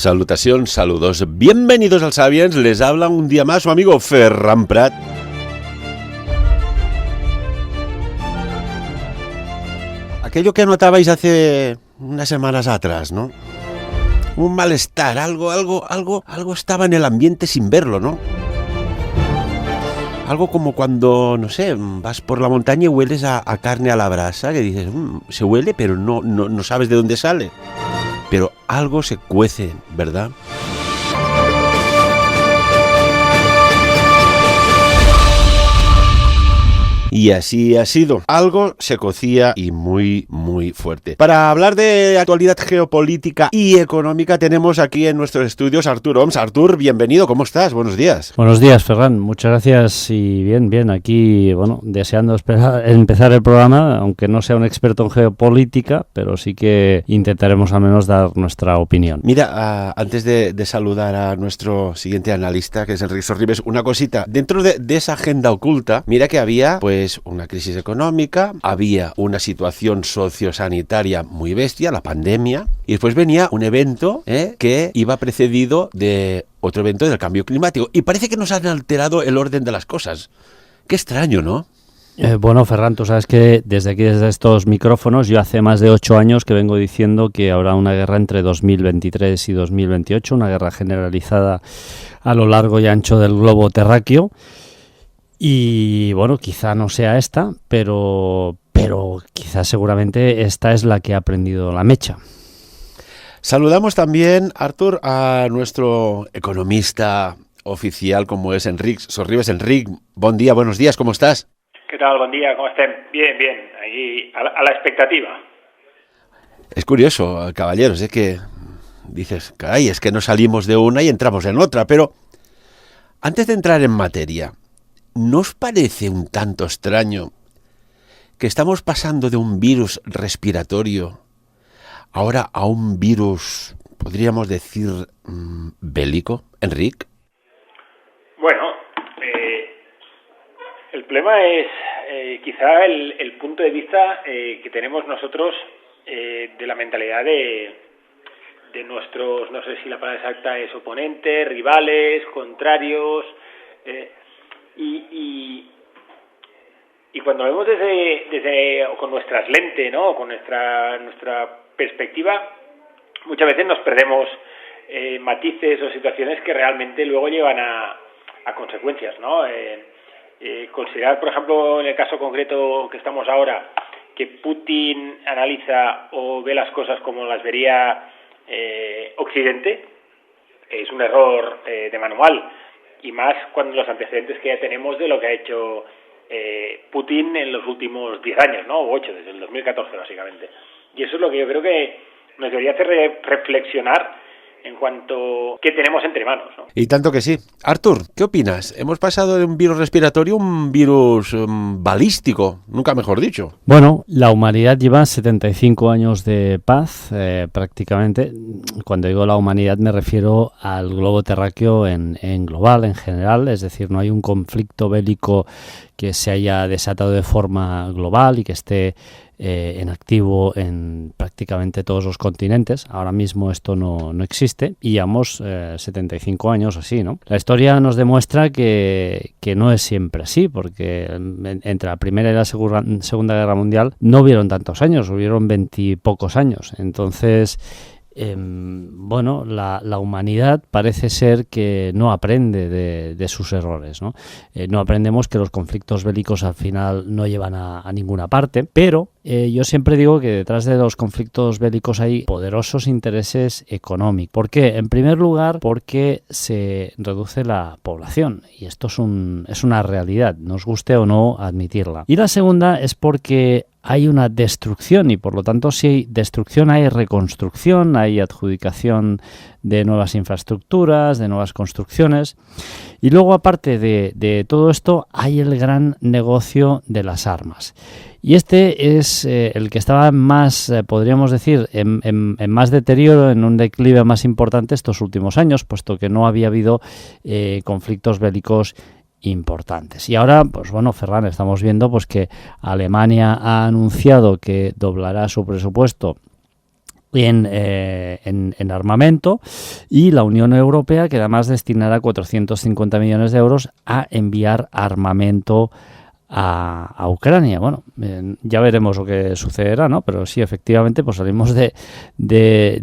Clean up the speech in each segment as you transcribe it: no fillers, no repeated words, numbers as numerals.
Salutación, saludos, bienvenidos al Sapiens, les habla un día más su amigo Ferran Prat. Aquello que notabais hace unas semanas atrás, ¿no? Un malestar, algo estaba en el ambiente sin verlo, ¿no? Algo como cuando, no sé, vas por la montaña y hueles a carne a la brasa, que dices, se huele, pero no sabes de dónde sale. Pero algo se cuece, ¿verdad? Y así ha sido. Algo se cocía y muy fuerte. Para hablar de actualidad geopolítica y económica tenemos aquí en nuestros estudios a Artur Oms. Artur, bienvenido, ¿cómo estás? Buenos días. Buenos días, Ferran. Muchas gracias y bien. Aquí, deseando empezar el programa, aunque no sea un experto en geopolítica, pero sí que intentaremos al menos dar nuestra opinión. Mira, antes de saludar a nuestro siguiente analista, que es Enrique Sorribes, una cosita. Dentro de esa agenda oculta, mira que había, pues, una crisis económica, había una situación sociosanitaria muy bestia, la pandemia, y después venía un evento que iba precedido de otro evento del cambio climático, y parece que nos han alterado el orden de las cosas. Qué extraño, ¿no? Ferran, tú sabes que desde estos micrófonos, yo hace más de 8 años que vengo diciendo que habrá una guerra entre 2023 y 2028, una guerra generalizada a lo largo y ancho del globo terráqueo. Y quizá no sea esta, pero quizá seguramente esta es la que ha prendido la mecha. Saludamos también, Artur, a nuestro economista oficial como es Enrique Sorribes. Enrique, buen día, buenos días, ¿cómo estás? ¿Qué tal? Buen día, ¿cómo estén? Bien, aquí a la expectativa. Es curioso, caballeros, es que dices, caray, es que no salimos de una y entramos en otra, pero antes de entrar en materia, ¿no os parece un tanto extraño que estamos pasando de un virus respiratorio ahora a un virus, podríamos decir, bélico, Enrique? Bueno, el problema es quizá el punto de vista que tenemos nosotros de la mentalidad de nuestros, no sé si la palabra exacta es oponentes, rivales, contrarios, y cuando vemos desde con nuestras lentes, ¿no? Con nuestra perspectiva, muchas veces nos perdemos matices o situaciones que realmente luego llevan a consecuencias, ¿no? Considerar, por ejemplo, en el caso concreto que estamos ahora, que Putin analiza o ve las cosas como las vería Occidente, es un error de manual. Y más cuando los antecedentes que ya tenemos de lo que ha hecho Putin en los últimos 10 años, ¿no? O 8, desde el 2014 básicamente. Y eso es lo que yo creo que nos debería hacer reflexionar en cuanto a qué tenemos entre manos, ¿no? Y tanto que sí. Artur, ¿qué opinas? Hemos pasado de un virus respiratorio a un virus balístico, nunca mejor dicho. Bueno, la humanidad lleva 75 años de paz, prácticamente. Cuando digo la humanidad me refiero al globo terráqueo en global, en general. Es decir, no hay un conflicto bélico que se haya desatado de forma global y que esté en activo en prácticamente todos los continentes. Ahora mismo esto no existe y llevamos 75 años así, ¿no? La historia nos demuestra que no es siempre así, porque entre la Primera y la Segunda Guerra Mundial no hubieron tantos años, hubieron 20 y pocos años. Entonces, la humanidad parece ser que no aprende de sus errores, ¿no? No aprendemos que los conflictos bélicos al final no llevan a ninguna parte, pero yo siempre digo que detrás de los conflictos bélicos hay poderosos intereses económicos. ¿Por qué? En primer lugar, porque se reduce la población, y esto es una realidad, nos guste o no admitirla. Y la segunda es porque hay una destrucción y por lo tanto si hay destrucción hay reconstrucción, hay adjudicación de nuevas infraestructuras, de nuevas construcciones y luego aparte de todo esto hay el gran negocio de las armas. Y este es el que estaba más, podríamos decir, en más deterioro, en un declive más importante estos últimos años, puesto que no había habido conflictos bélicos importantes. Y ahora, pues bueno, Ferran, estamos viendo pues que Alemania ha anunciado que doblará su presupuesto en armamento, y la Unión Europea, que además destinará 450 millones de euros a enviar armamento a Ucrania. Bueno, ya veremos lo que sucederá, ¿no? Pero sí, efectivamente, pues salimos de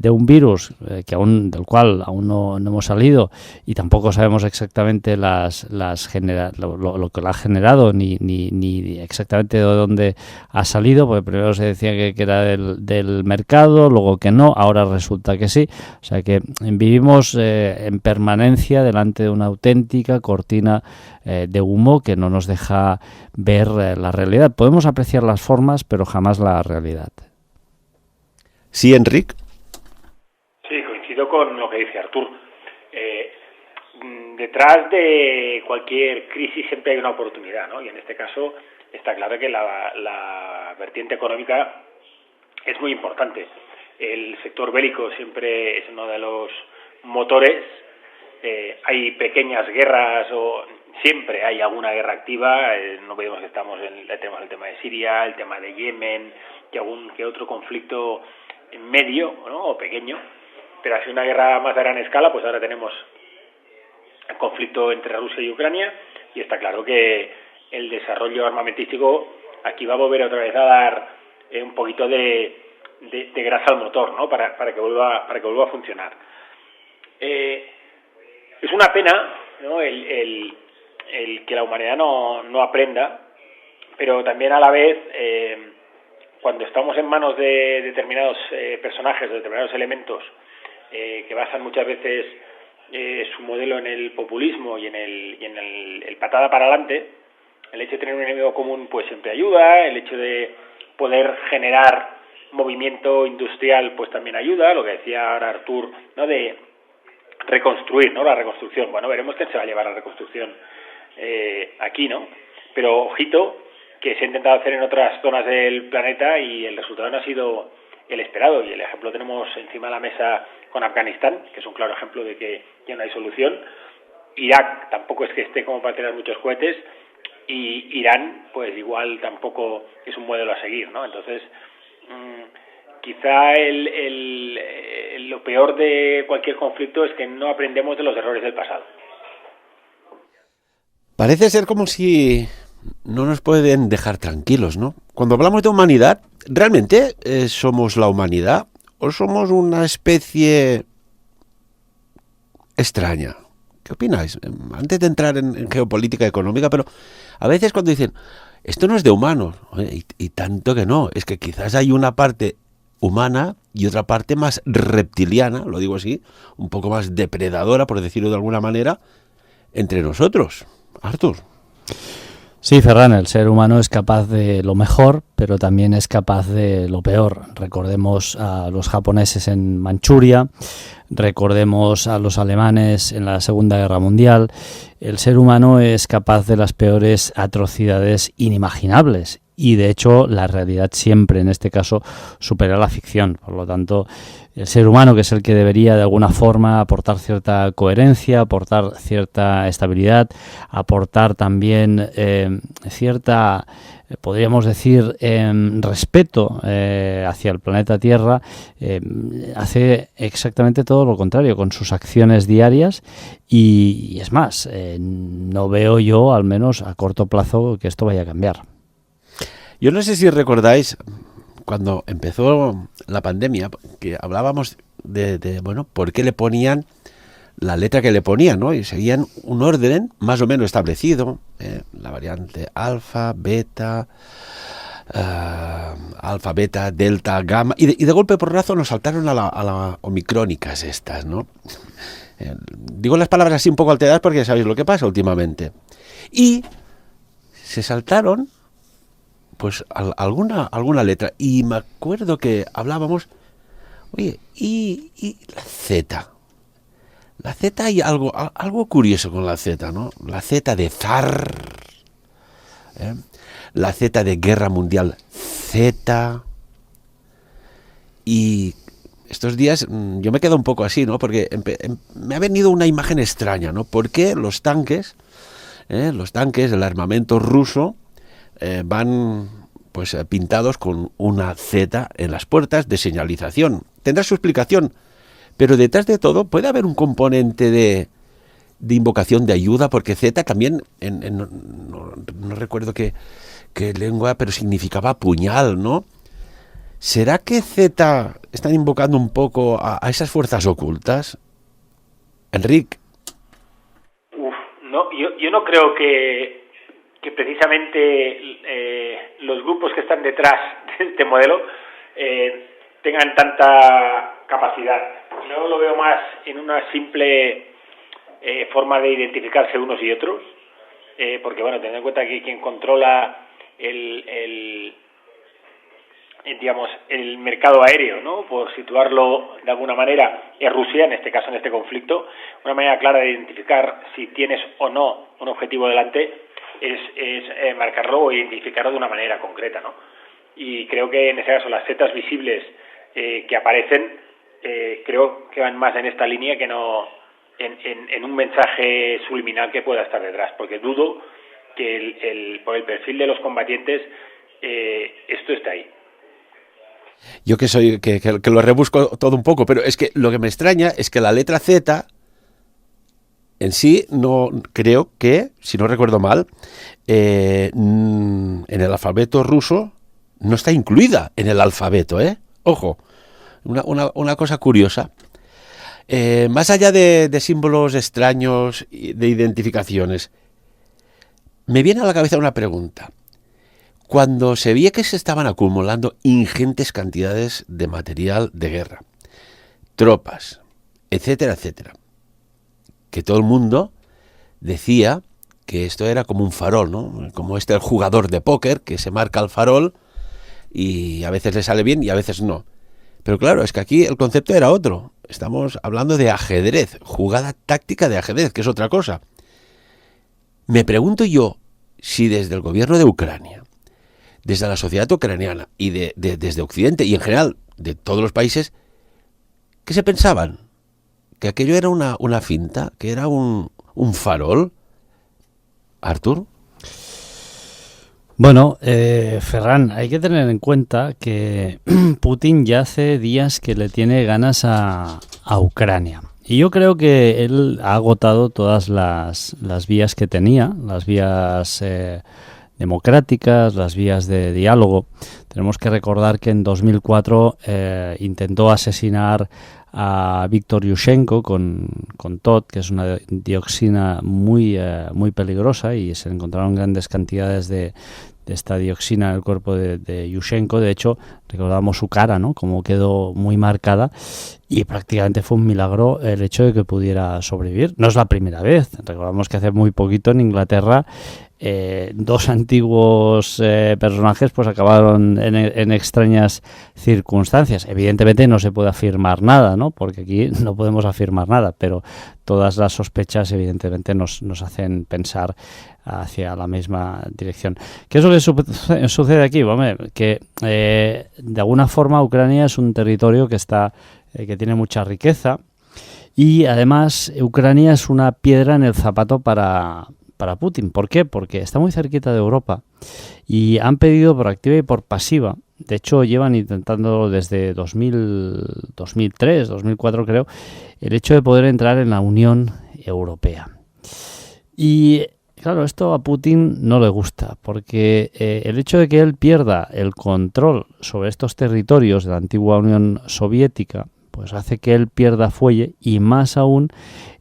un virus del cual aún no hemos salido, y tampoco sabemos exactamente lo que lo ha generado, ni exactamente de dónde ha salido, porque primero se decía que era del mercado, luego que no, ahora resulta que sí. O sea que vivimos en permanencia delante de una auténtica cortina de humo que no nos deja ver la realidad. Podemos apreciar las formas, pero jamás la realidad. Sí, Enric. Sí, coincido con lo que dice Artur. Detrás de cualquier crisis siempre hay una oportunidad, ¿no? Y en este caso está claro que la vertiente económica es muy importante. El sector bélico siempre es uno de los motores. Hay pequeñas guerras, o siempre hay alguna guerra activa. No vemos que tenemos el tema de Siria, el tema de Yemen, que otro conflicto en medio, ¿no? O pequeño, pero así una guerra más a gran escala. Pues ahora tenemos el conflicto entre Rusia y Ucrania, y está claro que el desarrollo armamentístico aquí va a volver otra vez a dar un poquito de grasa al motor, ¿no? Para que vuelva a funcionar. Es una pena, ¿no? el que la humanidad no aprenda, pero también a la vez, cuando estamos en manos de determinados personajes, de determinados elementos que basan muchas veces su modelo en el populismo y en el patada para adelante, el hecho de tener un enemigo común pues siempre ayuda, el hecho de poder generar movimiento industrial pues también ayuda, lo que decía ahora Artur, ¿no? De reconstruir, ¿no? La reconstrucción. Bueno, veremos quién se va a llevar a la reconstrucción aquí, ¿no? Pero ojito, que se ha intentado hacer en otras zonas del planeta y el resultado no ha sido el esperado, y el ejemplo lo tenemos encima de la mesa con Afganistán, que es un claro ejemplo de que ya no hay solución. Irak tampoco es que esté como para tener muchos cohetes, y Irán pues igual tampoco es un modelo a seguir, ¿no? Entonces quizá lo peor de cualquier conflicto es que no aprendemos de los errores del pasado. Parece ser como si no nos pueden dejar tranquilos, ¿no? Cuando hablamos de humanidad, ¿realmente somos la humanidad o somos una especie extraña? ¿Qué opináis? Antes de entrar en geopolítica económica, pero a veces cuando dicen, esto no es de humanos, y tanto que no, es que quizás hay una parte humana y otra parte más reptiliana, lo digo así, un poco más depredadora, por decirlo de alguna manera, entre nosotros. Artur. Sí, Ferran, el ser humano es capaz de lo mejor, pero también es capaz de lo peor. Recordemos a los japoneses en Manchuria, recordemos a los alemanes en la Segunda Guerra Mundial. El ser humano es capaz de las peores atrocidades inimaginables, y de hecho la realidad siempre, en este caso, supera la ficción. Por lo tanto, el ser humano, que es el que debería de alguna forma aportar cierta coherencia, aportar cierta estabilidad, aportar también cierta, podríamos decir, respeto hacia el planeta Tierra, hace exactamente todo lo contrario con sus acciones diarias, y es más, no veo yo, al menos a corto plazo, que esto vaya a cambiar. Yo no sé si recordáis cuando empezó la pandemia, que hablábamos de bueno, por qué le ponían la letra que le ponían, ¿no? Y seguían un orden más o menos establecido, la variante alfa, beta, delta, gamma, y de golpe por razón nos saltaron a la omicrónicas estas, ¿no? Digo las palabras así un poco alteradas porque ya sabéis lo que pasa últimamente. Y se saltaron pues alguna letra, y me acuerdo que hablábamos, oye, y la Z. La Z, hay algo curioso con la Z, ¿no? La Z de zar, la Z de guerra mundial Z, y estos días yo me quedo un poco así, ¿no? Porque me ha venido una imagen extraña, ¿no? Porque los tanques, el armamento ruso, van pues pintados con una Z en las puertas de señalización, tendrá su explicación, pero detrás de todo puede haber un componente de invocación de ayuda, porque Z también, no recuerdo qué lengua, pero significaba puñal, ¿no? ¿Será que Z están invocando un poco a esas fuerzas ocultas? Enrique. No, yo no creo que precisamente los grupos que están detrás de este modelo tengan tanta capacidad. Yo lo veo más en una simple forma de identificarse unos y otros, porque bueno, teniendo en cuenta que quien controla el mercado aéreo, ¿no?, por situarlo de alguna manera, es Rusia, en este caso, en este conflicto. Una manera clara de identificar si tienes o no un objetivo delante es marcarlo o identificarlo de una manera concreta, ¿no? Y creo que en ese caso las setas visibles que aparecen, creo que van más en esta línea que no en un mensaje subliminal que pueda estar detrás, porque dudo que por el perfil de los combatientes esto está ahí. Yo que soy que lo rebusco todo un poco, pero es que lo que me extraña es que la letra Z en sí, no creo que, si no recuerdo mal, en el alfabeto ruso no está incluida en el alfabeto, ¿eh? Ojo, una cosa curiosa. Más allá de símbolos extraños, de identificaciones, me viene a la cabeza una pregunta. Cuando se veía que se estaban acumulando ingentes cantidades de material de guerra, tropas, etcétera, etcétera, que todo el mundo decía que esto era como un farol, ¿no? Como el jugador de póker que se marca el farol y a veces le sale bien y a veces no. Pero claro, es que aquí el concepto era otro. Estamos hablando de ajedrez, jugada táctica de ajedrez, que es otra cosa. Me pregunto yo si desde el gobierno de Ucrania, desde la sociedad ucraniana y desde Occidente y en general de todos los países, ¿qué se pensaban? ¿Que aquello era una finta? ¿Que era un farol? ¿Artur? Bueno, Ferran, hay que tener en cuenta que Putin ya hace días que le tiene ganas a Ucrania. Y yo creo que él ha agotado todas las vías que tenía, las vías democráticas, las vías de diálogo. Tenemos que recordar que en 2004 intentó asesinar a Viktor Yushchenko con TOT, que es una dioxina muy peligrosa, y se encontraron grandes cantidades de esta dioxina en el cuerpo de Yushchenko. De hecho, recordamos su cara, ¿no?, como quedó muy marcada, y prácticamente fue un milagro el hecho de que pudiera sobrevivir. No es la primera vez. Recordamos que hace muy poquito en Inglaterra dos antiguos personajes pues acabaron en extrañas circunstancias. Evidentemente no se puede afirmar nada, ¿no?, porque aquí no podemos afirmar nada, pero todas las sospechas evidentemente nos hacen pensar hacia la misma dirección. ¿Qué es lo que sucede aquí? Bueno, que de alguna forma Ucrania es un territorio que tiene mucha riqueza, y además Ucrania es una piedra en el zapato para Putin. ¿Por qué? Porque está muy cerquita de Europa y han pedido por activa y por pasiva. De hecho, llevan intentando desde 2003, 2004 creo, el hecho de poder entrar en la Unión Europea. Y claro, esto a Putin no le gusta, porque el hecho de que él pierda el control sobre estos territorios de la antigua Unión Soviética, pues hace que él pierda fuelle, y más aún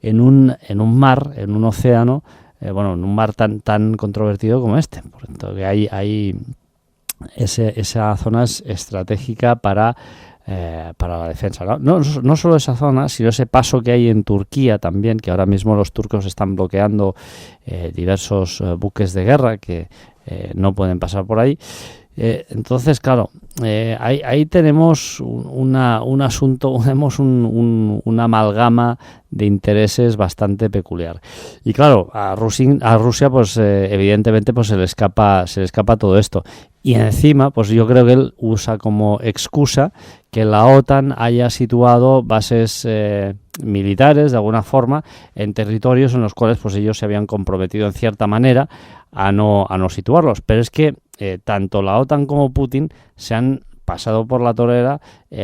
en un mar, en un océano, en un mar tan controvertido como este. Por tanto, que hay esa zona es estratégica para la defensa, ¿no? No solo esa zona, sino ese paso que hay en Turquía también, que ahora mismo los turcos están bloqueando diversos buques de guerra que no pueden pasar por ahí. Entonces, claro, ahí tenemos un asunto, tenemos una amalgama de intereses bastante peculiar. Y claro, a Rusia pues evidentemente pues se le escapa todo esto. Y encima, pues yo creo que él usa como excusa que la OTAN haya situado bases militares de alguna forma en territorios en los cuales pues ellos se habían comprometido en cierta manera a no situarlos. Pero es que tanto la OTAN como Putin se han pasado por la torera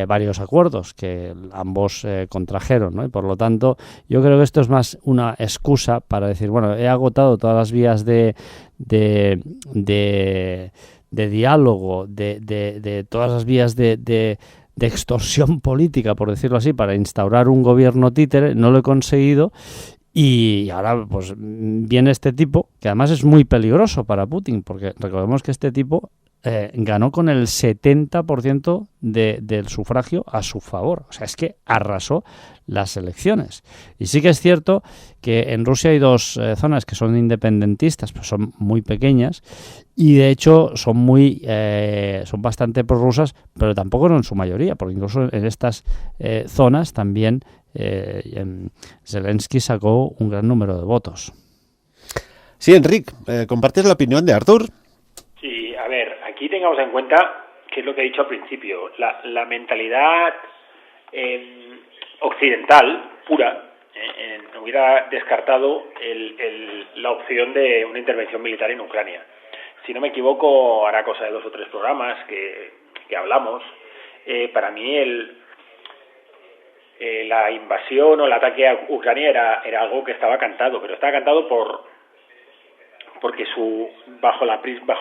varios acuerdos que ambos contrajeron, ¿no? Y por lo tanto, yo creo que esto es más una excusa para decir, bueno, he agotado todas las vías de diálogo, de todas las vías de extorsión política, por decirlo así, para instaurar un gobierno títere, no lo he conseguido. Y ahora pues viene este tipo, que además es muy peligroso para Putin, porque recordemos que este tipo ganó con el 70% del sufragio a su favor. O sea, es que arrasó las elecciones. Y sí que es cierto que en Rusia hay dos zonas que son independentistas, pero son muy pequeñas, y de hecho son bastante prorrusas, pero tampoco no en su mayoría, porque incluso en estas zonas también Zelensky sacó un gran número de votos. Sí, Enric, ¿compartes la opinión de Artur? Sí, a ver, aquí tengamos en cuenta que es lo que he dicho al principio, la mentalidad occidental pura hubiera descartado la opción de una intervención militar en Ucrania. Si no me equivoco, hará cosa de 2 o 3 programas que hablamos. Para mí la invasión o el ataque a Ucrania era algo que estaba cantado, pero estaba cantado porque bajo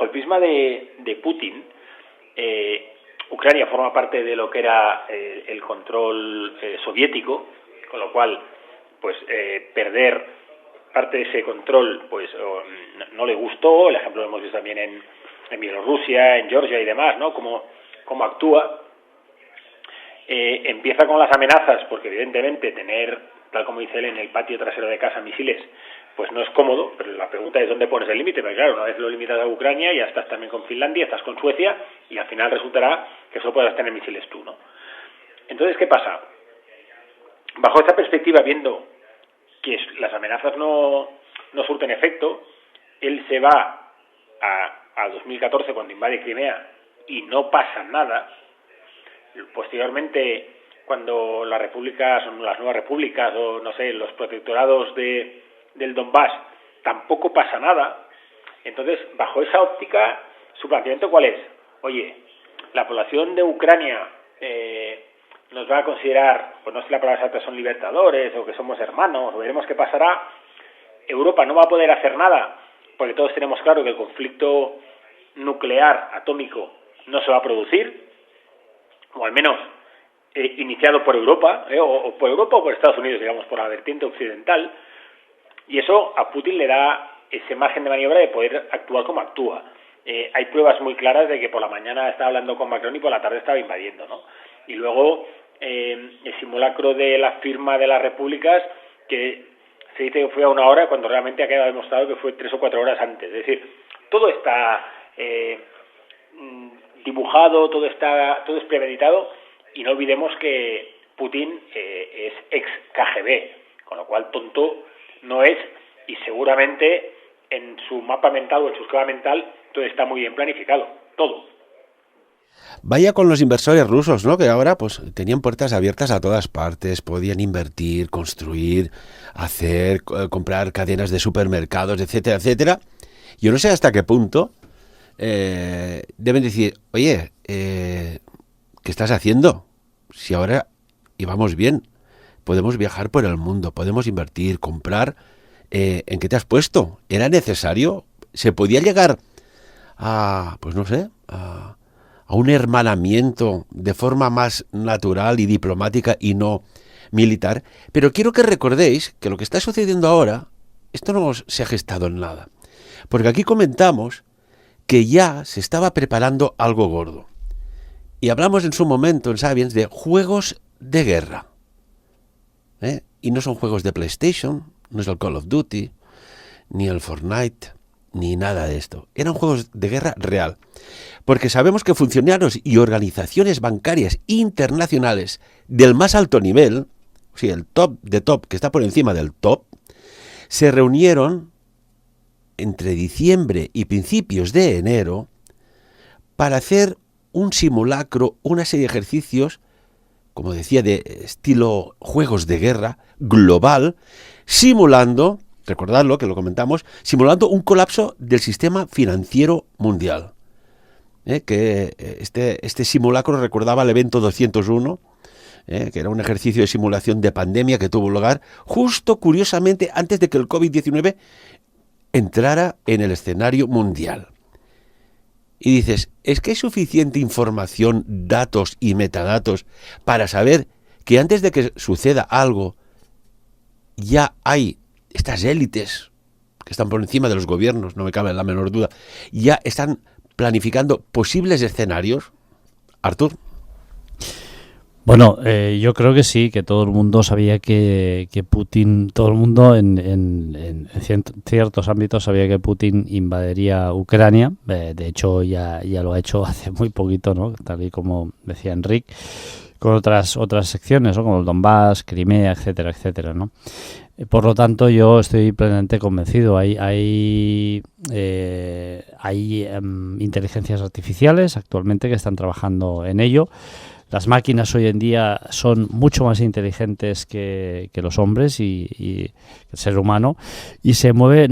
el prisma de Putin, Ucrania forma parte de lo que era el control soviético, con lo cual pues perder parte de ese control pues no le gustó. El ejemplo lo hemos visto también en Bielorrusia, en Georgia y demás, ¿no? Cómo actúa. Empieza con las amenazas, porque evidentemente tener, tal como dice él, en el patio trasero de casa misiles, pues no es cómodo, pero la pregunta es dónde pones el límite, porque claro, una vez lo limitas a Ucrania, ya estás también con Finlandia, estás con Suecia, y al final resultará que solo podrás tener misiles tú, ¿no? Entonces, ¿qué pasa? Bajo esta perspectiva, viendo que las amenazas no surten efecto, él se va a 2014 cuando invade Crimea y no pasa nada. Posteriormente, cuando las repúblicas, las nuevas repúblicas o no sé, los protectorados del Donbass, tampoco pasa nada. Entonces, bajo esa óptica, su planteamiento ¿cuál es? Oye, la población de Ucrania nos va a considerar, pues no sé si la palabra exacta son libertadores o que somos hermanos, o veremos qué pasará. Europa no va a poder hacer nada, porque todos tenemos claro que el conflicto nuclear atómico no se va a producir, o al menos iniciado por Europa, o por Europa o por Estados Unidos, digamos, por la vertiente occidental, y eso a Putin le da ese margen de maniobra de poder actuar como actúa. Hay pruebas muy claras de que por la mañana estaba hablando con Macron y por la tarde estaba invadiendo, ¿no? Y luego el simulacro de la firma de las repúblicas, que se dice que fue a 1 hora, cuando realmente ha quedado demostrado que fue 3 o 4 horas antes. Es decir, todo está dibujado, todo es premeditado, y no olvidemos que Putin es ex KGB, con lo cual tonto no es, y seguramente en su mapa mental o en su escala mental todo está muy bien planificado, todo. Vaya con los inversores rusos, ¿no? Que ahora pues tenían puertas abiertas a todas partes, podían invertir, construir, comprar cadenas de supermercados, etcétera, etcétera. Yo no sé hasta qué punto deben decir, oye, ¿qué estás haciendo? Si ahora íbamos bien, podemos viajar por el mundo, podemos invertir, comprar. ¿En qué te has puesto? ¿Era necesario? ¿Se podía llegar a, pues no sé, a un hermanamiento de forma más natural y diplomática y no militar? Pero quiero que recordéis que lo que está sucediendo ahora, esto no se ha gestado en nada. Porque aquí comentamos que ya se estaba preparando algo gordo. Y hablamos en su momento en Sapiens de juegos de guerra. Y no son juegos de PlayStation, no es el Call of Duty, ni el Fortnite, ni nada de esto. Eran juegos de guerra real. Porque sabemos que funcionarios y organizaciones bancarias internacionales del más alto nivel, o sea, el top de top, que está por encima del top, se reunieron entre diciembre y principios de enero para hacer un simulacro, una serie de ejercicios, como decía, de estilo juegos de guerra global, simulando, recordadlo que lo comentamos, simulando un colapso del sistema financiero mundial. que este simulacro recordaba el evento 201, que era un ejercicio de simulación de pandemia que tuvo lugar justo, curiosamente, antes de que el COVID-19 entrara en el escenario mundial. Y dices, ¿es que hay suficiente información, datos y metadatos para saber que antes de que suceda algo ya hay estas élites que están por encima de los gobiernos, no me cabe la menor duda, ya están planificando posibles escenarios? Artur. Bueno, yo creo que sí, que todo el mundo sabía que Putin, todo el mundo en ciertos ámbitos sabía que Putin invadiría Ucrania. De hecho, ya lo ha hecho hace muy poquito, ¿no? Tal y como decía Enrique, con otras secciones, ¿no? Como el Donbass, Crimea, etcétera, etcétera, ¿no? Por lo tanto, yo estoy plenamente convencido. Hay inteligencias artificiales actualmente que están trabajando en ello. Las máquinas hoy en día son mucho más inteligentes que los hombres y el ser humano, y no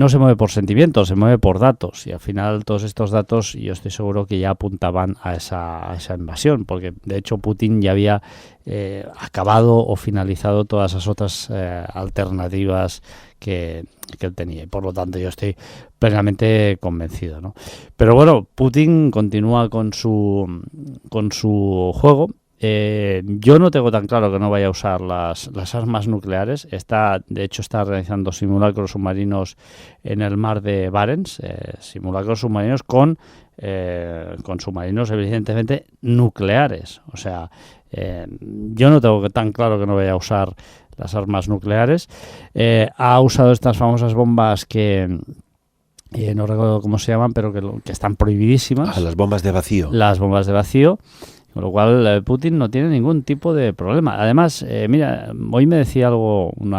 se mueve por sentimientos, se mueve por datos, y al final todos estos datos yo estoy seguro que ya apuntaban a esa invasión, porque de hecho Putin ya había acabado o finalizado todas esas otras alternativas que él tenía, y por lo tanto yo estoy plenamente convencido, ¿no? Pero bueno, Putin continúa con su juego. Yo no tengo tan claro que no vaya a usar las armas nucleares. De hecho está realizando simulacros submarinos en el mar de Barents, simulacros submarinos con submarinos evidentemente nucleares. O sea, yo no tengo tan claro que no vaya a usar las armas nucleares. Ha usado estas famosas bombas que no recuerdo cómo se llaman, pero que están prohibidísimas. Las bombas de vacío. Las bombas de vacío. Con lo cual Putin no tiene ningún tipo de problema. Además, mira, hoy me decía algo mi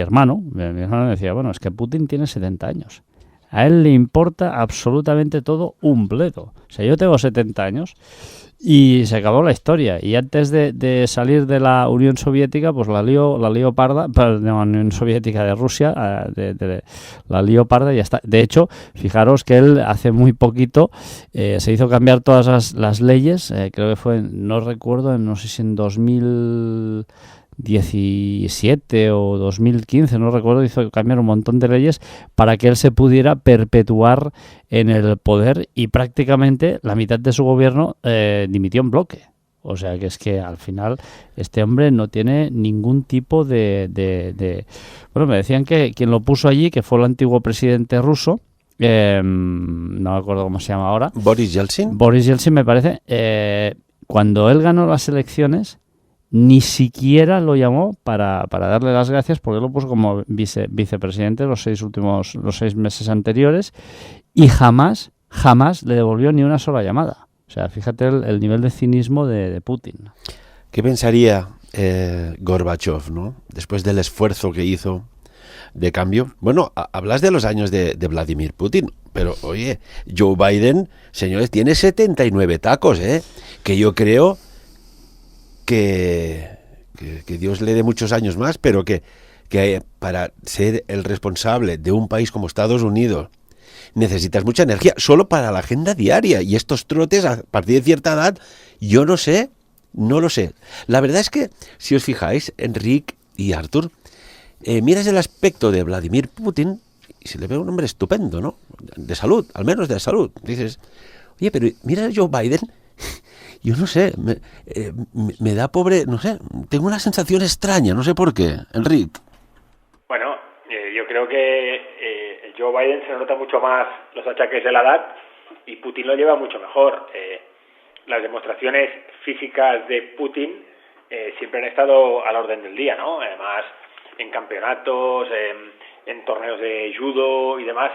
hermano me decía, bueno, es que Putin tiene 70 años. A él le importa absolutamente todo un bledo. O sea, yo tengo 70 años y se acabó la historia. Y antes de salir de la Unión Soviética, pues la lío parda, de la Unión Soviética de Rusia, la lío parda y ya está. De hecho, fijaros que él hace muy poquito se hizo cambiar todas las leyes, creo que fue, no recuerdo, no sé si en 2017 o 2015, no recuerdo, hizo cambiar un montón de leyes para que él se pudiera perpetuar en el poder, y prácticamente la mitad de su gobierno dimitió en bloque. O sea que es que al final este hombre no tiene ningún tipo de... Bueno, me decían que quien lo puso allí, que fue el antiguo presidente ruso, no me acuerdo cómo se llama ahora. ¿Boris Yeltsin? Boris Yeltsin, me parece. Cuando él ganó las elecciones, ni siquiera lo llamó para darle las gracias, porque lo puso como vicepresidente los 6 meses anteriores, y jamás le devolvió ni una sola llamada. O sea, fíjate el nivel de cinismo de Putin. ¿Qué pensaría Gorbachev, ¿no? Después del esfuerzo que hizo de cambio? Bueno, hablas de los años de Vladimir Putin, pero oye, Joe Biden, señores, tiene 79 tacos, que yo creo que Dios le dé muchos años más, pero que para ser el responsable de un país como Estados Unidos necesitas mucha energía, solo para la agenda diaria, y estos trotes a partir de cierta edad, yo no lo sé. La verdad es que, si os fijáis, Enrique y Artur, miras el aspecto de Vladimir Putin y se le ve un hombre estupendo, ¿no? De salud, al menos de salud. Dices, oye, pero mira a Joe Biden, yo no sé, me da pobre, no sé, tengo una sensación extraña, no sé por qué. Enrique. Bueno, yo creo que Joe Biden se nota mucho más los achaques de la edad y Putin lo lleva mucho mejor. Las demostraciones físicas de Putin siempre han estado a la orden del día, ¿no? Además, en campeonatos, en torneos de judo y demás,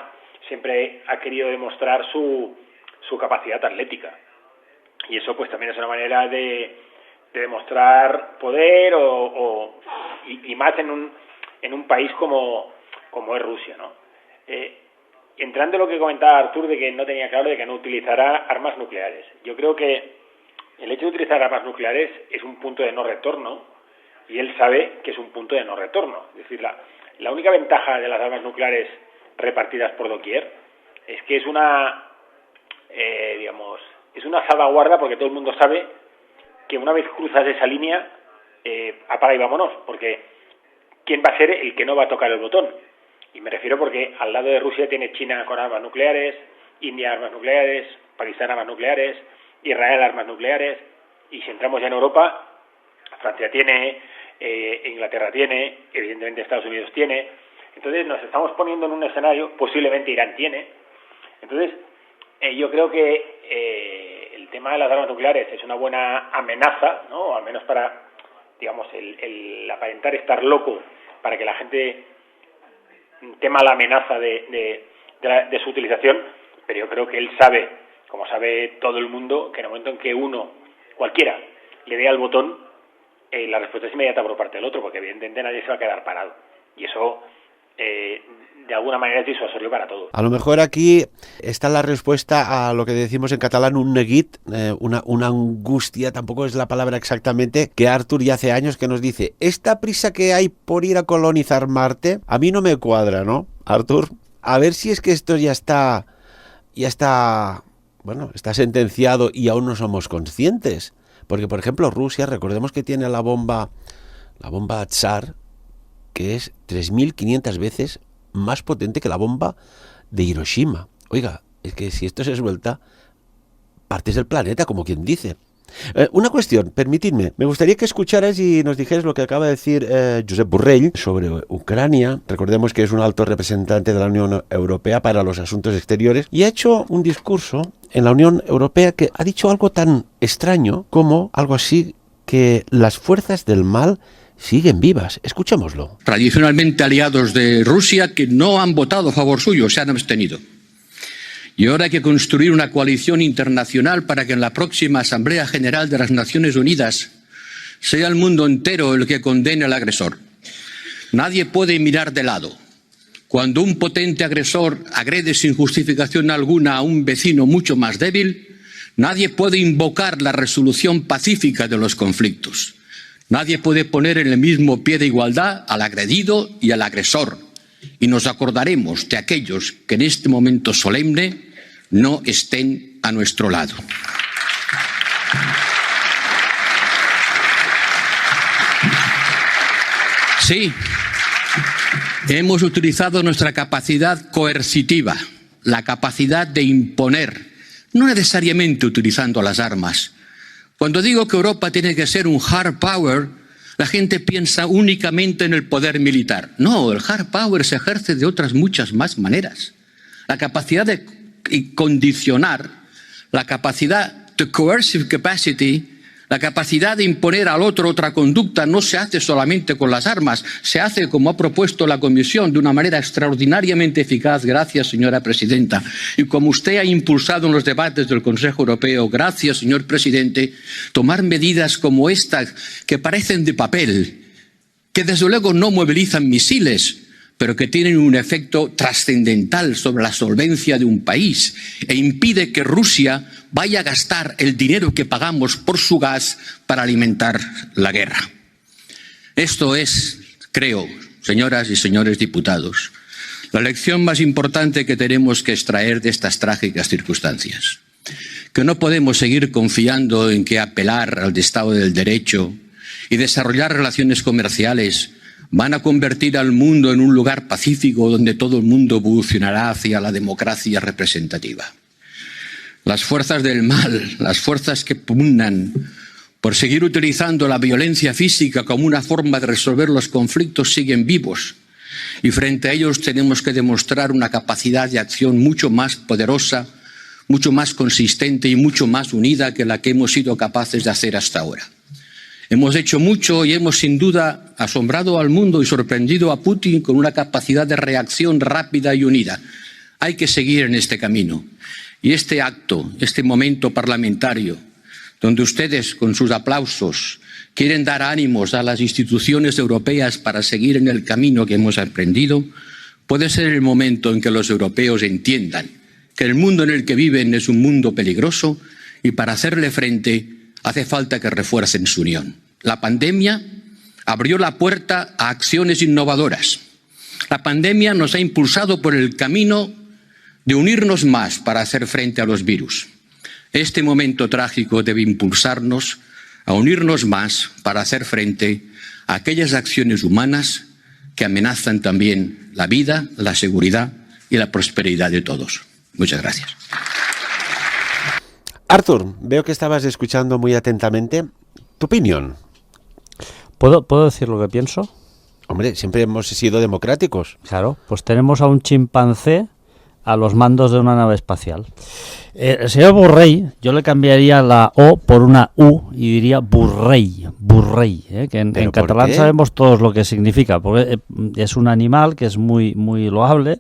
siempre ha querido demostrar su capacidad atlética. Y eso pues también es una manera de demostrar poder y más en un país como es Rusia, ¿no? Entrando en lo que comentaba Artur de que no tenía claro de que no utilizará armas nucleares. Yo creo que el hecho de utilizar armas nucleares es un punto de no retorno y él sabe que es un punto de no retorno. Es decir, la única ventaja de las armas nucleares repartidas por doquier es que es una digamos, es una salvaguarda porque todo el mundo sabe que una vez cruzas esa línea, apaga y vámonos, porque ¿quién va a ser el que no va a tocar el botón? Y me refiero porque al lado de Rusia tiene China con armas nucleares, India armas nucleares, Pakistán armas nucleares, Israel armas nucleares, y si entramos ya en Europa, Francia tiene, Inglaterra tiene, evidentemente Estados Unidos tiene. Entonces nos estamos poniendo en un escenario, posiblemente Irán tiene. Entonces yo creo que el tema de las armas nucleares es una buena amenaza, ¿no? Al menos para, digamos, el aparentar estar loco, para que la gente tema la amenaza de su utilización, pero yo creo que él sabe, como sabe todo el mundo, que en el momento en que uno, cualquiera, le dé al botón, la respuesta es inmediata por parte del otro, porque evidentemente nadie se va a quedar parado. Y eso, de alguna manera, es disuasorio para todos. A lo mejor aquí está la respuesta a lo que decimos en catalán, un neguit, una angustia, tampoco es la palabra exactamente, que Artur ya hace años que nos dice, esta prisa que hay por ir a colonizar Marte, a mí no me cuadra, ¿no, Artur? A ver si es que esto ya está, bueno, está sentenciado y aún no somos conscientes. Porque, por ejemplo, Rusia, recordemos que tiene la bomba Tsar, que es 3.500 veces más potente que la bomba de Hiroshima. Oiga, es que si esto se suelta, partes del planeta, como quien dice. Una cuestión, permitidme, me gustaría que escucharas y nos dijeras lo que acaba de decir Josep Borrell sobre Ucrania. Recordemos que es un alto representante de la Unión Europea para los asuntos exteriores y ha hecho un discurso en la Unión Europea que ha dicho algo tan extraño como algo así, que las fuerzas del mal siguen vivas. Escuchémoslo. Tradicionalmente aliados de Rusia que no han votado a favor suyo, se han abstenido. Y ahora hay que construir una coalición internacional para que en la próxima Asamblea General de las Naciones Unidas sea el mundo entero el que condene al agresor. Nadie puede mirar de lado. Cuando un potente agresor agrede sin justificación alguna a un vecino mucho más débil, nadie puede invocar la resolución pacífica de los conflictos. Nadie puede poner en el mismo pie de igualdad al agredido y al agresor. Y nos acordaremos de aquellos que en este momento solemne no estén a nuestro lado. Sí, hemos utilizado nuestra capacidad coercitiva, la capacidad de imponer, no necesariamente utilizando las armas. Cuando digo que Europa tiene que ser un hard power, la gente piensa únicamente en el poder militar. No, el hard power se ejerce de otras muchas más maneras. La capacidad de condicionar, la capacidad, the coercive capacity, la capacidad de imponer al otro otra conducta no se hace solamente con las armas, se hace, como ha propuesto la Comisión, de una manera extraordinariamente eficaz, gracias, señora presidenta. Y como usted ha impulsado en los debates del Consejo Europeo, gracias, señor presidente, tomar medidas como estas, que parecen de papel, que desde luego no movilizan misiles, pero que tienen un efecto trascendental sobre la solvencia de un país e impide que Rusia vaya a gastar el dinero que pagamos por su gas para alimentar la guerra. Esto es, creo, señoras y señores diputados, la lección más importante que tenemos que extraer de estas trágicas circunstancias. Que no podemos seguir confiando en que apelar al Estado del Derecho y desarrollar relaciones comerciales van a convertir al mundo en un lugar pacífico donde todo el mundo evolucionará hacia la democracia representativa. Las fuerzas del mal, las fuerzas que pugnan por seguir utilizando la violencia física como una forma de resolver los conflictos siguen vivos. Y frente a ellos tenemos que demostrar una capacidad de acción mucho más poderosa, mucho más consistente y mucho más unida que la que hemos sido capaces de hacer hasta ahora. Hemos hecho mucho y hemos sin duda asombrado al mundo y sorprendido a Putin con una capacidad de reacción rápida y unida. Hay que seguir en este camino. Y este acto, este momento parlamentario, donde ustedes con sus aplausos quieren dar ánimos a las instituciones europeas para seguir en el camino que hemos emprendido, puede ser el momento en que los europeos entiendan que el mundo en el que viven es un mundo peligroso y para hacerle frente hace falta que refuercen su unión. La pandemia abrió la puerta a acciones innovadoras. La pandemia nos ha impulsado por el camino de unirnos más para hacer frente a los virus. Este momento trágico debe impulsarnos a unirnos más para hacer frente a aquellas acciones humanas que amenazan también la vida, la seguridad y la prosperidad de todos. Muchas gracias. Artur, veo que estabas escuchando muy atentamente. ¿Tu opinión? ¿Puedo decir lo que pienso? Hombre, siempre hemos sido democráticos. Claro, pues tenemos a un chimpancé a los mandos de una nave espacial. El señor Borrell, yo le cambiaría la O por una U y diría Burrell, que en catalán sabemos todos lo que significa, porque es un animal que es muy loable,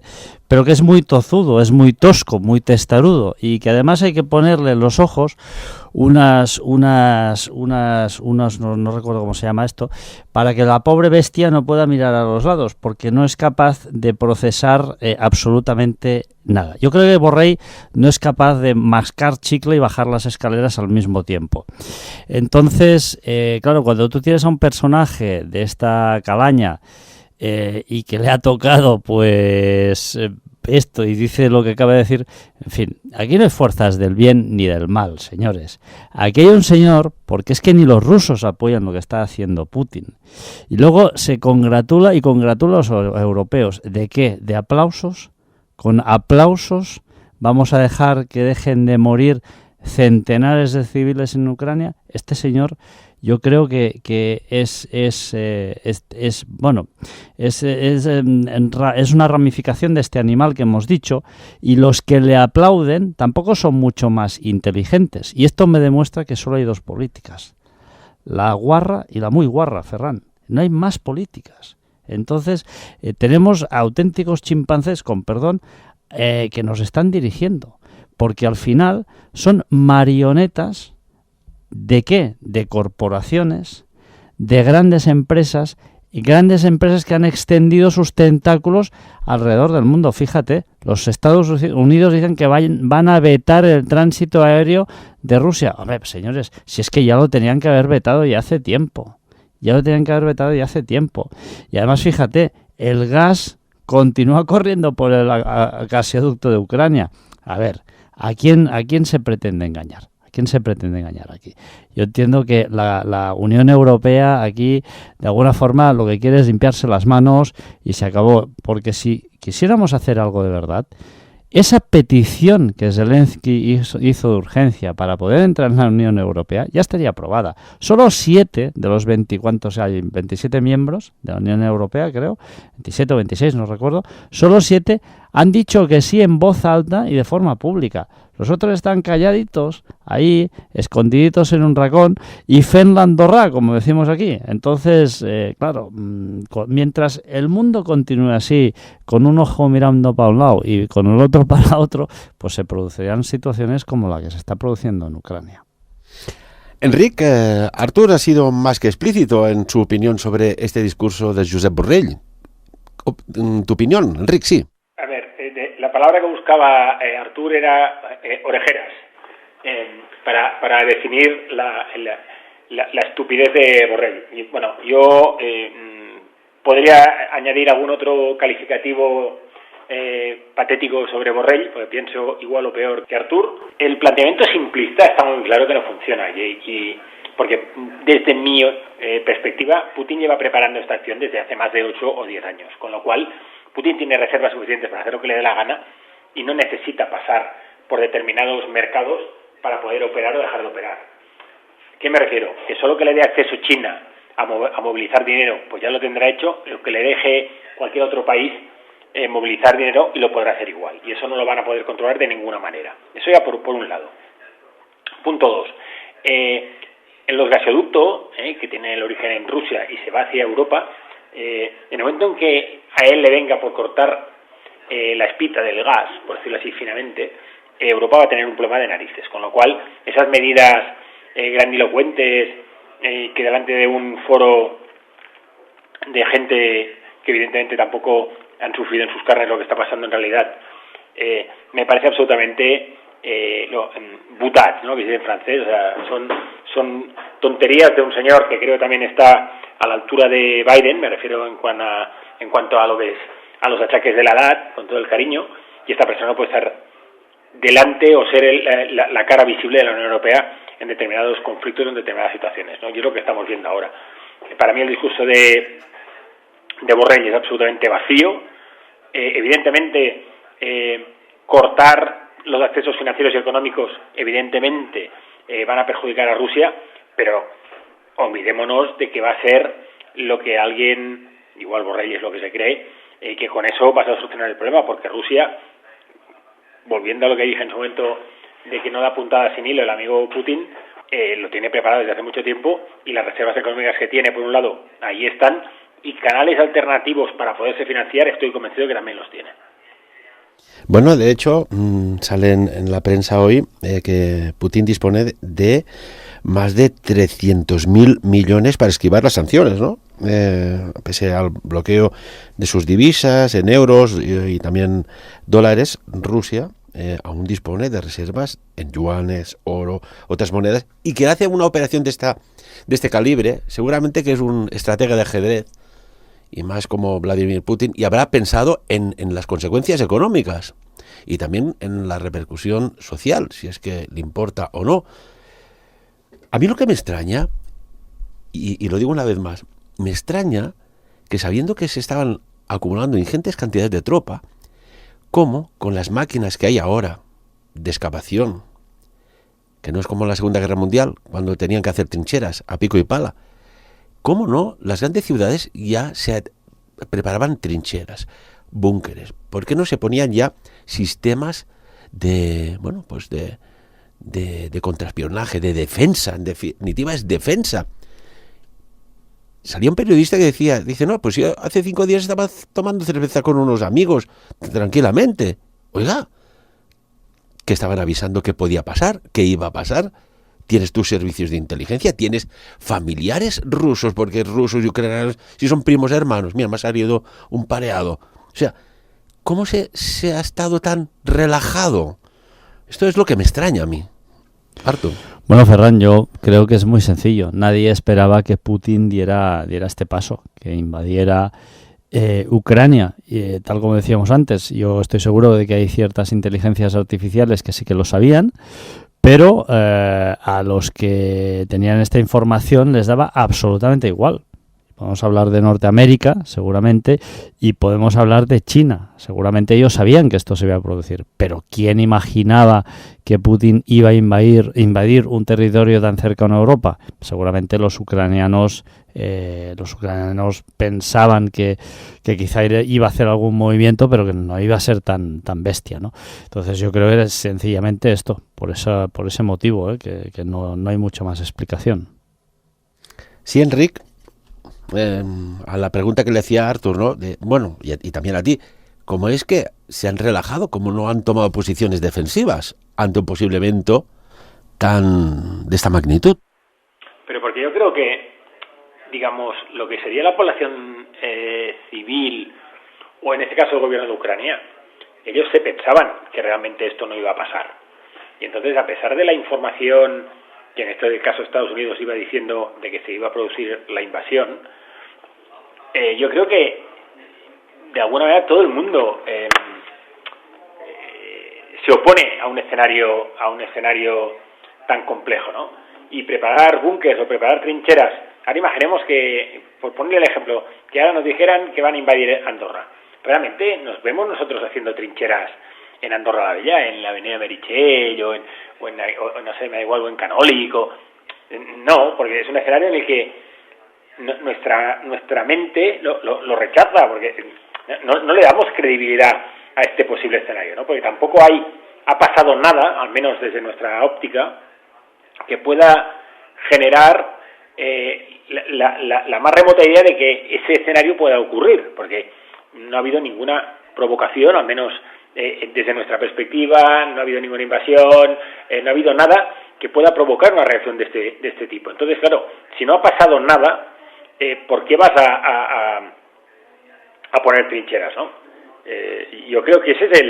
pero que es muy tozudo, es muy tosco, muy testarudo, y que además hay que ponerle en los ojos unas no recuerdo cómo se llama esto, para que la pobre bestia no pueda mirar a los lados, porque no es capaz de procesar absolutamente nada. Yo creo que Borrell no es capaz de mascar chicle y bajar las escaleras al mismo tiempo. Entonces, claro, cuando tú tienes a un personaje de esta calaña y que le ha tocado, pues esto, y dice lo que acaba de decir, en fin, aquí no hay fuerzas del bien ni del mal, señores. Aquí hay un señor, porque es que ni los rusos apoyan lo que está haciendo Putin. Y luego se congratula a los europeos. ¿De qué? ¿De aplausos? Con aplausos vamos a dejar que dejen de morir centenares de civiles en Ucrania. Este señor, yo creo que es una ramificación de este animal que hemos dicho, y los que le aplauden tampoco son mucho más inteligentes. Y esto me demuestra que solo hay dos políticas: la guarra y la muy guarra, Ferran. No hay más políticas. Entonces, tenemos auténticos chimpancés, con perdón, que nos están dirigiendo, porque al final son marionetas ¿de qué? De corporaciones, de grandes empresas, y grandes empresas que han extendido sus tentáculos alrededor del mundo. Fíjate, los Estados Unidos dicen que van a vetar el tránsito aéreo de Rusia. Hombre, señores, si es que ya lo tenían que haber vetado ya hace tiempo. Y además, fíjate, el gas continúa corriendo por el gasoducto de Ucrania. A ver, ¿a quién se pretende engañar? ¿Quién se pretende engañar aquí? Yo entiendo que la Unión Europea aquí, de alguna forma, lo que quiere es limpiarse las manos y se acabó. Porque si quisiéramos hacer algo de verdad, esa petición que Zelensky hizo de urgencia para poder entrar en la Unión Europea ya estaría aprobada. Solo 7 de los 27 miembros de la Unión Europea, creo, 27 o 26, no recuerdo, solo 7 han dicho que sí en voz alta y de forma pública. Los otros están calladitos, ahí, escondiditos en un racón, y fen la Andorra, como decimos aquí. Entonces, claro, mientras el mundo continúe así, con un ojo mirando para un lado y con el otro para otro, pues se producirían situaciones como la que se está produciendo en Ucrania. Enric, Artur ha sido más que explícito en su opinión sobre este discurso de Josep Borrell. ¿Tu opinión, Enric? Sí. A ver, la palabra que buscaba Artur era orejeras, para definir la estupidez de Borrell. Y, bueno, yo podría añadir algún otro calificativo patético sobre Borrell, porque pienso igual o peor que Artur. El planteamiento simplista está muy claro que no funciona, porque desde mi perspectiva, Putin lleva preparando esta acción desde hace más de 8 o 10 años, con lo cual Putin tiene reservas suficientes para hacer lo que le dé la gana y no necesita pasar por determinados mercados para poder operar o dejar de operar. ¿Qué me refiero? Que solo que le dé acceso China a movilizar dinero, pues ya lo tendrá hecho, lo que le deje cualquier otro país movilizar dinero y lo podrá hacer igual. Y eso no lo van a poder controlar de ninguna manera. Eso ya por un lado. Punto 2. En los gasoductos, que tienen el origen en Rusia y se va hacia Europa, en el momento en que a él le venga por cortar la espita del gas, por decirlo así finamente, Europa va a tener un problema de narices, con lo cual esas medidas grandilocuentes que delante de un foro de gente que evidentemente tampoco han sufrido en sus carnes lo que está pasando en realidad, me parece absolutamente butat, ¿no?, que se dice en francés. O sea, son tonterías de un señor que creo también está a la altura de Biden, me refiero en cuanto a los achaques de la edad, con todo el cariño, y esta persona no puede estar delante o ser la cara visible de la Unión Europea en determinados conflictos, en determinadas situaciones, ¿no? Yo es lo que estamos viendo ahora. Para mí el discurso de Borrell es absolutamente vacío. Evidentemente, cortar los accesos financieros y económicos, evidentemente, van a perjudicar a Rusia, pero olvidémonos de que va a ser lo que alguien, igual Borrell es lo que se cree, que con eso vas a solucionar el problema, porque Rusia, volviendo a lo que dije en su momento de que no da puntada sin hilo el amigo Putin, lo tiene preparado desde hace mucho tiempo, y las reservas económicas que tiene, por un lado, ahí están, y canales alternativos para poderse financiar, estoy convencido que también los tiene. Bueno, de hecho, sale en la prensa hoy que Putin dispone de más de 300.000 millones para esquivar las sanciones, ¿no? Pese al bloqueo de sus divisas en euros y también dólares, Rusia aún dispone de reservas en yuanes, oro, otras monedas, y que hace una operación de este calibre, seguramente que es un estratega de ajedrez, y más como Vladimir Putin, y habrá pensado en las consecuencias económicas y también en la repercusión social, si es que le importa o no. A mí lo que me extraña, y lo digo una vez más, me extraña que, sabiendo que se estaban acumulando ingentes cantidades de tropa, como con las máquinas que hay ahora de excavación, que no es como en la Segunda Guerra Mundial, cuando tenían que hacer trincheras a pico y pala, ¿cómo no? Las grandes ciudades ya se preparaban trincheras, búnkeres. ¿Por qué no se ponían ya sistemas de contraespionaje, de defensa? En definitiva es defensa. Salía un periodista que dice, no, pues yo hace 5 días estaba tomando cerveza con unos amigos, tranquilamente. Oiga, que estaban avisando que podía pasar, que iba a pasar. Tienes tus servicios de inteligencia, tienes familiares rusos, porque rusos y ucranianos, si son primos hermanos, mira, me ha salido un pareado. O sea, ¿cómo se ha estado tan relajado? Esto es lo que me extraña a mí. Artur. Bueno, Ferran, yo creo que es muy sencillo. Nadie esperaba que Putin diera este paso, que invadiera Ucrania. Y, tal como decíamos antes, yo estoy seguro de que hay ciertas inteligencias artificiales que sí que lo sabían, pero a los que tenían esta información les daba absolutamente igual. Podemos hablar de Norteamérica, seguramente, y podemos hablar de China. Seguramente ellos sabían que esto se iba a producir, pero ¿quién imaginaba que Putin iba a invadir un territorio tan cercano a Europa? Seguramente los ucranianos pensaban que quizá iba a hacer algún movimiento, pero que no iba a ser tan bestia, ¿no? Entonces yo creo que es sencillamente esto, por ese motivo, que no hay mucha más explicación. Sí, Enric. A la pregunta que le hacía Artur, ¿no? Y también a ti, ¿cómo es que se han relajado? ¿Cómo no han tomado posiciones defensivas ante un posible evento de esta magnitud? Pero porque yo creo que, digamos, lo que sería la población civil, o en este caso el gobierno de Ucrania, ellos se pensaban que realmente esto no iba a pasar. Y entonces, a pesar de la información que en este caso Estados Unidos iba diciendo de que se iba a producir la invasión, yo creo que de alguna manera todo el mundo se opone a un escenario tan complejo, ¿no? Y preparar búnkers o preparar trincheras. Ahora imaginemos que, por ponerle el ejemplo, que ahora nos dijeran que van a invadir Andorra. Realmente nos vemos nosotros haciendo trincheras en Andorra la Vella, en la avenida Meritxell o no sé, me da igual, o en Canòlic, no, porque es un escenario en el que nuestra mente lo rechaza, porque no le damos credibilidad a este posible escenario, ¿no? Porque tampoco ha pasado nada, al menos desde nuestra óptica, que pueda generar la más remota idea de que ese escenario pueda ocurrir, porque no ha habido ninguna provocación, al menos desde nuestra perspectiva, no ha habido ninguna invasión, no ha habido nada que pueda provocar una reacción de este tipo. Entonces, claro, si no ha pasado nada, ¿por qué vas a poner trincheras, no? Yo creo que esa es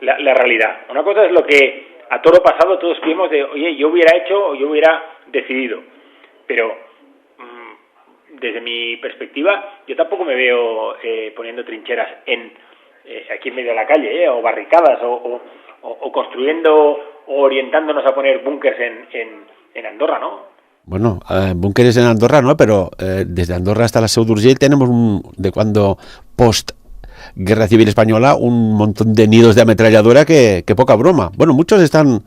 la realidad. Una cosa es lo que a toro pasado todos vimos de, oye, yo hubiera hecho o yo hubiera decidido, pero desde mi perspectiva yo tampoco me veo poniendo trincheras en aquí en medio de la calle, o barricadas, o construyendo o orientándonos a poner búnkers en Andorra, ¿no? Bueno, búnkeres en Andorra, ¿no? Pero desde Andorra hasta la Seu d'Urgell tenemos de cuando post-Guerra Civil Española un montón de nidos de ametralladora que poca broma. Bueno, muchos están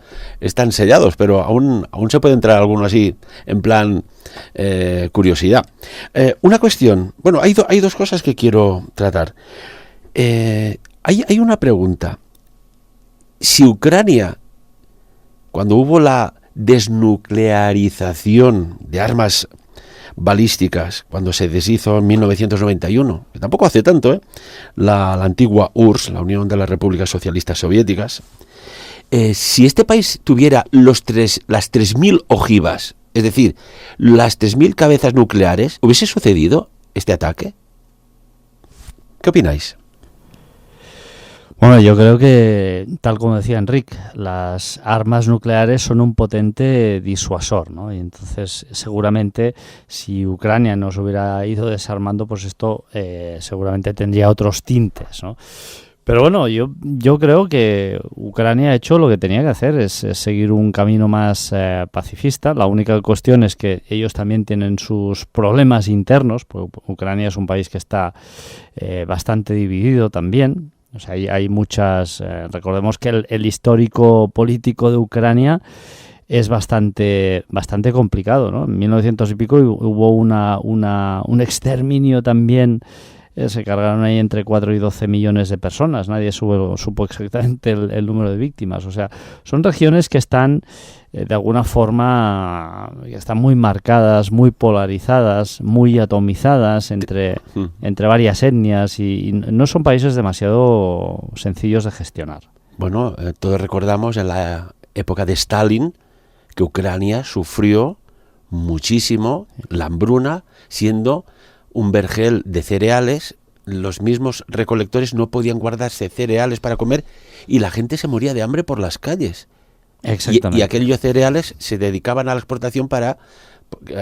sellados, pero aún se puede entrar alguno así en plan curiosidad. Una cuestión, bueno, hay dos cosas que quiero tratar. Hay una pregunta. Si Ucrania, cuando hubo la desnuclearización de armas balísticas, cuando se deshizo en 1991, que tampoco hace tanto, la antigua URSS, la Unión de las Repúblicas Socialistas Soviéticas, si este país tuviera las 3.000 ojivas, es decir, las 3.000 cabezas nucleares, ¿hubiese sucedido este ataque? ¿Qué opináis? Bueno, yo creo que, tal como decía Enric, las armas nucleares son un potente disuasor, ¿no? Y entonces, seguramente, si Ucrania nos hubiera ido desarmando, pues esto seguramente tendría otros tintes, ¿no? Pero bueno, yo creo que Ucrania ha hecho lo que tenía que hacer, es seguir un camino más pacifista. La única cuestión es que ellos también tienen sus problemas internos, porque Ucrania es un país que está bastante dividido también. O sea, hay muchas... recordemos que el histórico político de Ucrania es bastante complicado, ¿no? En 1900 y pico hubo un exterminio también. Se cargaron ahí entre 4 y 12 millones de personas. Nadie supo exactamente el número de víctimas. O sea, son regiones que están, de alguna forma, que están muy marcadas, muy polarizadas, muy atomizadas entre varias etnias y no son países demasiado sencillos de gestionar. Bueno, todos recordamos en la época de Stalin que Ucrania sufrió muchísimo la hambruna, siendo un vergel de cereales. Los mismos recolectores no podían guardarse cereales para comer y la gente se moría de hambre por las calles. Exactamente. Y aquellos cereales se dedicaban a la exportación para,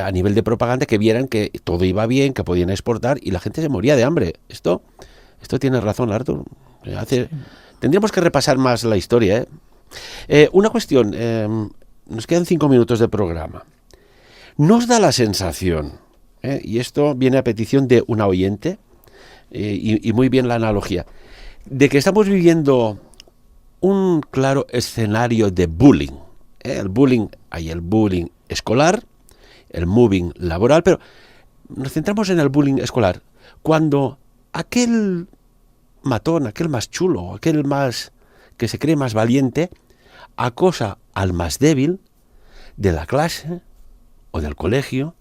a nivel de propaganda, que vieran que todo iba bien, que podían exportar, y la gente se moría de hambre. Esto tiene razón, Artur. Tendríamos que repasar más la historia, una cuestión, nos quedan 5 minutos de programa. Nos da la sensación, y esto viene a petición de una oyente, y muy bien la analogía, de que estamos viviendo un claro escenario de bullying. El bullying, hay el bullying escolar, el mobbing laboral, pero nos centramos en el bullying escolar. Cuando aquel matón, aquel más chulo, aquel más que se cree más valiente, acosa al más débil de la clase o del colegio,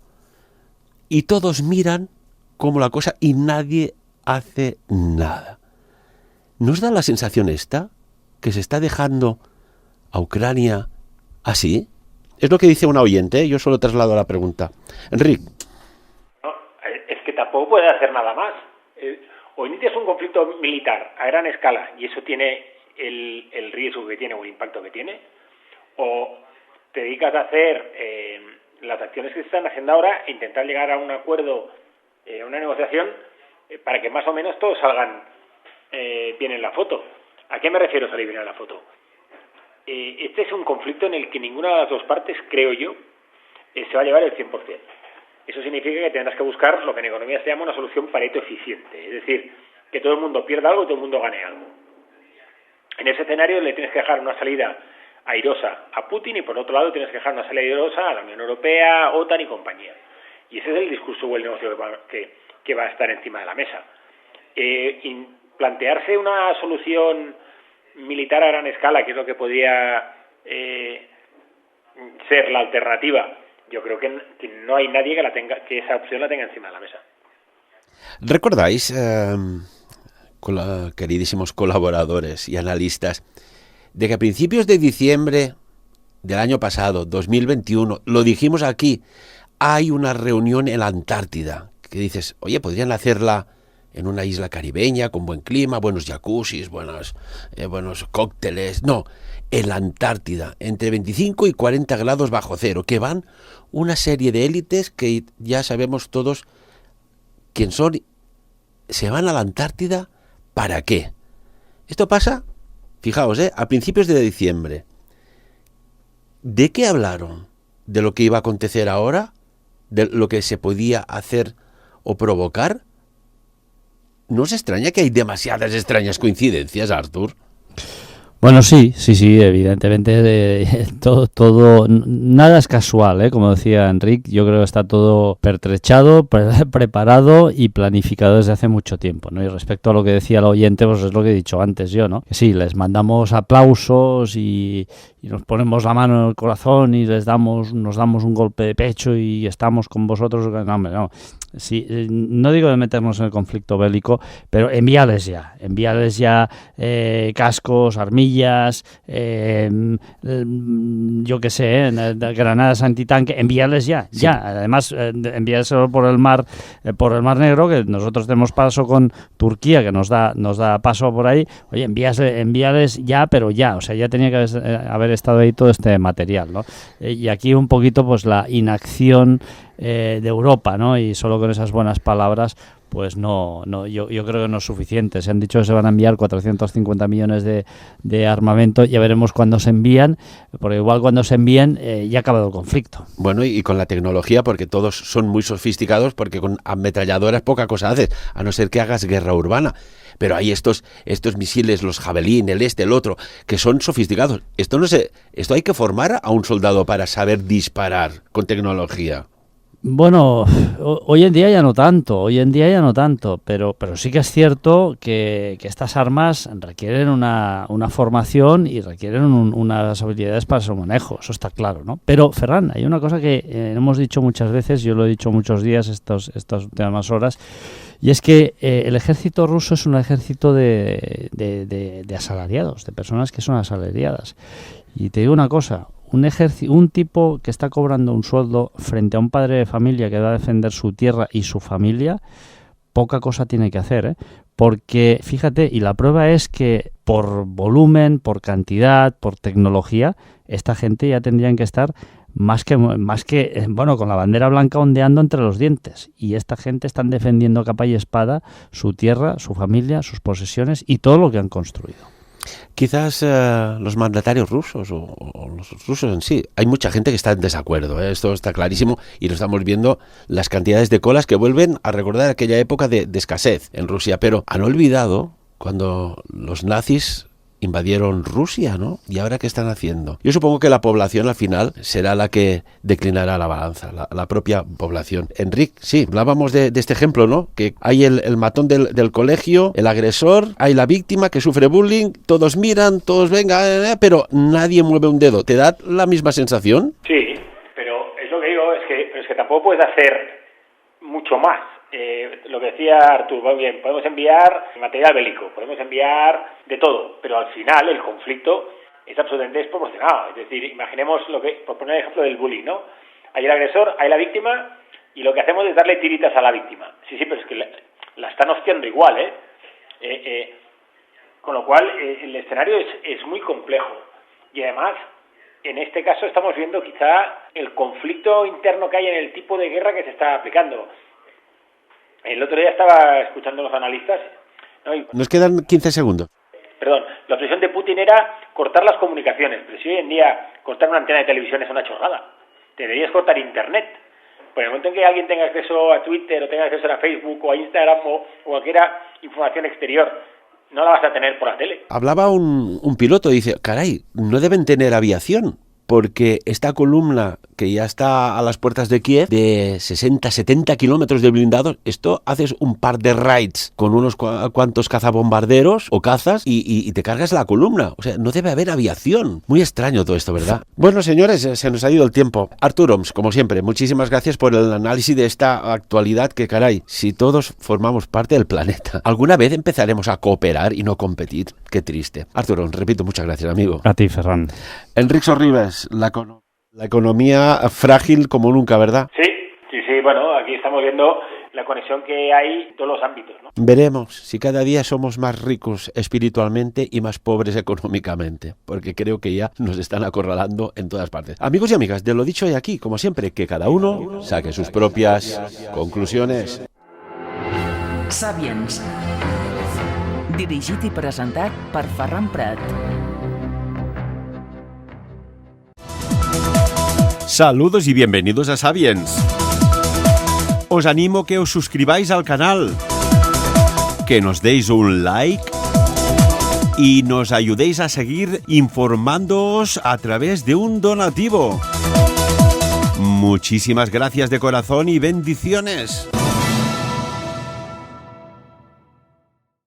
y todos miran como la cosa y nadie hace nada. ¿Nos da la sensación esta? ¿Que se está dejando a Ucrania así? Es lo que dice una oyente, yo solo traslado la pregunta. Enric. No, es que tampoco puede hacer nada más. O inicias un conflicto militar a gran escala y eso tiene el riesgo que tiene o el impacto que tiene, o te dedicas a hacer las acciones que se están haciendo ahora e intentar llegar a un acuerdo, a una negociación, para que más o menos todos salgan bien en la foto. ¿A qué me refiero salir bien en la foto? Este es un conflicto en el que ninguna de las dos partes, creo yo, se va a llevar el 100%. Eso significa que tendrás que buscar lo que en economía se llama una solución Pareto eficiente, es decir, que todo el mundo pierda algo y todo el mundo gane algo. En ese escenario le tienes que dejar una salida airosa a Putin y por otro lado tienes que dejar una salida airosa a la Unión Europea, OTAN y compañía. Y ese es el discurso o el negocio que va a estar encima de la mesa. Plantearse una solución militar a gran escala, que es lo que podría ser la alternativa, yo creo que no hay nadie que esa opción la tenga encima de la mesa. ¿Recordáis, queridísimos colaboradores y analistas, de que a principios de diciembre del año pasado, 2021, lo dijimos aquí, hay una reunión en la Antártida, que dices, oye, podrían hacerla en una isla caribeña, con buen clima, buenos jacuzzis, buenos cócteles? No, en la Antártida, entre 25 y 40 grados bajo cero, que van una serie de élites que ya sabemos todos quién son. ¿Se van a la Antártida para qué? Esto pasa, fijaos, a principios de diciembre. ¿De qué hablaron? ¿De lo que iba a acontecer ahora? ¿De lo que se podía hacer o provocar? ¿No os extraña que hay demasiadas extrañas coincidencias, Artur? Bueno, sí, evidentemente todo, nada es casual, como decía Enric. Yo creo que está todo pertrechado, preparado y planificado desde hace mucho tiempo, ¿no? Y respecto a lo que decía el oyente, pues es lo que he dicho antes yo, ¿no? Que sí, les mandamos aplausos y nos ponemos la mano en el corazón y nos damos un golpe de pecho y estamos con vosotros. No, hombre, no. Sí, no digo de meternos en el conflicto bélico, pero envíales ya cascos, armillas, yo qué sé, granadas antitanque, envíales ya. Además, envíaselo por el mar Negro, que nosotros tenemos paso con Turquía, que nos da paso por ahí. Oye, envíales ya, pero ya, o sea, ya tenía que haber estado ahí todo este material, ¿no? Y aquí un poquito, pues la inacción de Europa, ¿no? Y solo con esas buenas palabras, pues no, yo creo que no es suficiente. Se han dicho que se van a enviar 450 millones de armamento. Ya veremos cuándo se envían, porque igual cuando se envíen ya ha acabado el conflicto. Bueno, y con la tecnología, porque todos son muy sofisticados, porque con ametralladoras poca cosa haces, a no ser que hagas guerra urbana. Pero hay estos misiles, los Javelin, el otro, que son sofisticados. Esto hay que formar a un soldado para saber disparar con tecnología. Bueno, hoy en día ya no tanto, pero sí que es cierto que estas armas requieren una formación y requieren unas habilidades para su manejo, eso está claro, ¿no? Pero, Ferran, hay una cosa que hemos dicho muchas veces, yo lo he dicho muchos días estas últimas horas, y es que el ejército ruso es un ejército de asalariados, de personas que son asalariadas. Y te digo una cosa, un tipo que está cobrando un sueldo frente a un padre de familia que va a defender su tierra y su familia, poca cosa tiene que hacer, porque fíjate, y la prueba es que por volumen, por cantidad, por tecnología, esta gente ya tendrían que estar más que con la bandera blanca ondeando entre los dientes, y esta gente están defendiendo a capa y espada su tierra, su familia, sus posesiones y todo lo que han construido. Quizás los mandatarios rusos o los rusos en sí, hay mucha gente que está en desacuerdo, esto está clarísimo y lo estamos viendo, las cantidades de colas que vuelven a recordar aquella época de escasez en Rusia, pero han olvidado cuando los nazis invadieron Rusia, ¿no? ¿Y ahora qué están haciendo? Yo supongo que la población al final será la que declinará la balanza, la propia población. Enric, sí, hablábamos de este ejemplo, ¿no? Que hay el matón del colegio, el agresor, hay la víctima que sufre bullying, todos miran, todos vengan, pero nadie mueve un dedo. ¿Te da la misma sensación? Sí, pero es lo que digo, es que tampoco puedes hacer mucho más. Lo que decía Artur, muy bien, podemos enviar material bélico, podemos enviar de todo, pero al final el conflicto es absolutamente desproporcionado. Es decir, imaginemos por poner el ejemplo del bullying, ¿no? Hay el agresor, hay la víctima, y lo que hacemos es darle tiritas a la víctima. Sí, pero es que la están hostiando igual, con lo cual el escenario es muy complejo. Y además, en este caso estamos viendo quizá el conflicto interno que hay en el tipo de guerra que se está aplicando. El otro día estaba escuchando a los analistas, ¿no? Nos quedan 15 segundos. Perdón, la obsesión de Putin era cortar las comunicaciones, pero si hoy en día cortar una antena de televisión es una chorrada, deberías cortar internet. Por el momento en que alguien tenga acceso a Twitter o tenga acceso a Facebook o a Instagram o cualquier información exterior, no la vas a tener por la tele. Hablaba un piloto, dice, caray, no deben tener aviación, porque esta columna que ya está a las puertas de Kiev, de 60-70 kilómetros de blindados, esto haces un par de raids con unos cuantos cazabombarderos o cazas y te cargas la columna. O sea, no debe haber aviación. Muy extraño todo esto, ¿verdad? Bueno, señores, se nos ha ido el tiempo. Artur Oms, como siempre, muchísimas gracias por el análisis de esta actualidad que, caray, si todos formamos parte del planeta, alguna vez empezaremos a cooperar y no competir. Qué triste. Artur Oms, repito, muchas gracias, amigo. A ti, Ferran. Enric Sorribes, la economía frágil como nunca, ¿verdad? Sí, bueno, aquí estamos viendo la conexión que hay en todos los ámbitos, ¿no? Veremos si cada día somos más ricos espiritualmente y más pobres económicamente, porque creo que ya nos están acorralando en todas partes. Amigos y amigas, de lo dicho hoy aquí, como siempre, que cada uno saque sus propias conclusiones. Sapiens. Dirigit i presentat per Ferran Prat. Saludos y bienvenidos a Sapiens. Os animo que os suscribáis al canal, que nos deis un like y nos ayudéis a seguir informándoos a través de un donativo. Muchísimas gracias de corazón y bendiciones.